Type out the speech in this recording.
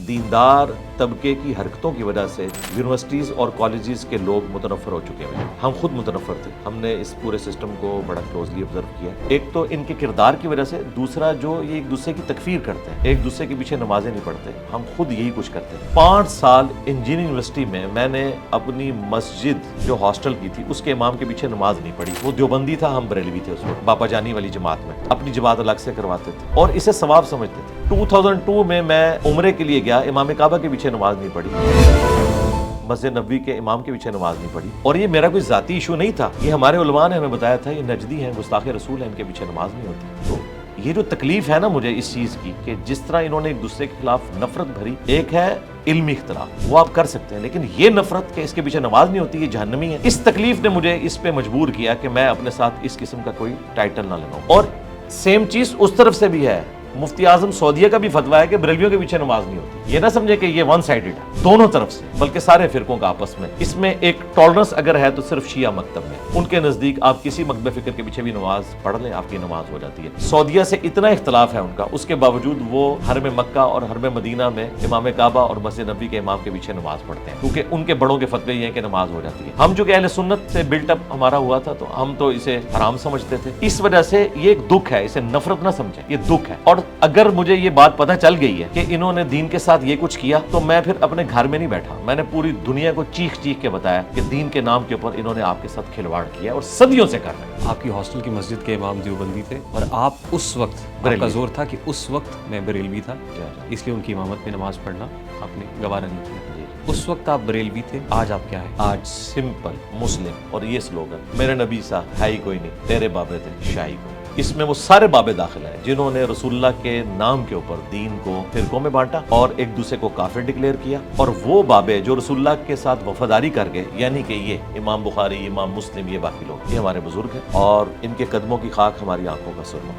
دیندار طبقے کی حرکتوں کی وجہ سے یونیورسٹیز اور کالجز کے لوگ متنفر ہو چکے ہیں. ہم خود متنفر تھے. ہم نے اس پورے سسٹم کو بڑا کلوزلی آبزرو کیا. ایک تو ان کے کردار کی وجہ سے, دوسرا جو یہ ایک دوسرے کی تکفیر کرتے ہیں, ایک دوسرے کے پیچھے نمازیں نہیں پڑھتے. ہم خود یہی کچھ کرتے ہیں. 5 سال انجینئرنگ یونیورسٹی میں نے اپنی مسجد جو ہاسٹل کی تھی اس کے امام کے پیچھے نماز نہیں پڑھی. وہ دیوبندی تھا, ہم بریلوی تھے. اس وقت باپا جانی والی جماعت میں اپنی جماعت الگ سے کرواتے تھے اور اسے ثواب سمجھتے تھے. 2002 میں عمرے کے لیے گیا, امام کعبہ کے پیچھے نماز نہیں پڑھی, مسجد نبوی کے امام کے پیچھے نماز نہیں پڑھی. اور یہ میرا کوئی ذاتی ایشو نہیں تھا, یہ ہمارے علماء نے ہمیں بتایا تھا, یہ نجدی ہیں, گستاخ رسول ہیں, ان کے پیچھے نماز نہیں ہوتی. تو یہ جو تکلیف ہے نا مجھے اس چیز کی کہ جس طرح انہوں نے ایک دوسرے کے خلاف نفرت بھری. ایک ہے علمی اختلاف, وہ آپ کر سکتے ہیں, لیکن یہ نفرت کہ اس کے پیچھے نماز نہیں ہوتی, یہ جہنمی ہے. اس تکلیف نے مجھے اس پہ مجبور کیا کہ میں اپنے ساتھ اس قسم کا کوئی ٹائٹل نہ لگاؤں. اور سیم چیز اس طرف سے بھی ہے. مفتی اعظم سعودیہ کا بھی فتویٰ ہے کہ بریلویوں کے پیچھے نماز نہیں ہوتی. یہ نہ سمجھے کہ یہ ون سائیڈڈ ہے, دونوں طرف سے, بلکہ سارے فرقوں کا آپس میں. اس میں ایک ٹالرنس اگر ہے تو صرف شیعہ مکتب میں. ان کے نزدیک آپ کسی مکتب فکر کے پیچھے بھی نماز پڑھ لیں, آپ کی نماز ہو جاتی ہے. سعودیہ سے اتنا اختلاف ہے ان کا, اس کے باوجود وہ حرم مکہ اور حرم مدینہ میں امام کعبہ اور مسجد نبوی کے امام کے پیچھے نماز پڑھتے ہیں, کیونکہ ان کے بڑوں کے فتوے یہ ہیں کہ نماز ہو جاتی ہے. ہم جو کہ اہل سنت سے بلٹ اپ ہمارا ہوا تھا تو ہم تو اسے حرام سمجھتے تھے. اس وجہ سے یہ ایک دکھ ہے, اسے نفرت نہ سمجھیں, یہ دکھ ہے. اور اگر مجھے یہ بات پتہ چل گئی ہے کہ انہوں نے دین کے ساتھ یہ کچھ کیا تو میں پھر اپنے گھر میں نہیں بیٹھا, میں نے پوری دنیا کو چیخ چیخ کے بتایا کہ دین کے نام کے اوپر انہوں نے آپ کے ساتھ کھلواڑ کیا اور صدیوں سے کر رہے ہیں. آپ کی ہاسٹل کی مسجد کے امام دیوبندی تھے اور آپ اس وقت آپ کا زور تھا کہ اس وقت میں بریلوی تھا, اس لیے ان کی امامت میں نماز پڑھنا آپ نے گوارا نہیں کیا. اس وقت آپ بریلوی تھے, آج آپ کیا ہیں؟ آج سمپل مسلم. اور یہ سلوگن, میرے نبی سا ہے ہی کوئی نہیں, تیرے بابے تھے شاہی کو. اس میں وہ سارے بابے داخل ہیں جنہوں نے رسول اللہ کے نام کے اوپر دین کو فرقوں میں بانٹا اور ایک دوسرے کو کافر ڈکلیئر کیا. اور وہ بابے جو رسول اللہ کے ساتھ وفاداری کر گئے, یعنی کہ یہ امام بخاری, امام مسلم, یہ باقی لوگ, یہ ہمارے بزرگ ہیں اور ان کے قدموں کی خاک ہماری آنکھوں کا سرما.